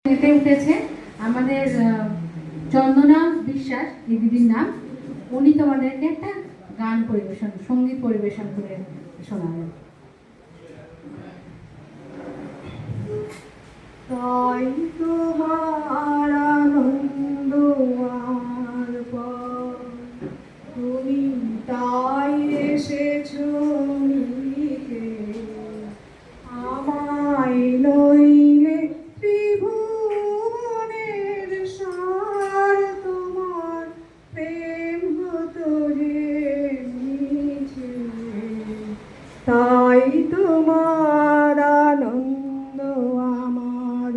মেতে উঠেছে আমাদের চন্দনা বিশ্বাস এই দিদির নাম। উনি তোমাদেরকে একটা গান পরিবেশন, সঙ্গীত পরিবেশন করে শোনাবেন। তাই তোমার আনন্দ আর পর, তুমি তাই এসেছো নিতে আমায়, নইলে ত্রিভুবনের সার তোমার প্রেম হতো যে মিছে। তাই তোমার আনন্দ আমার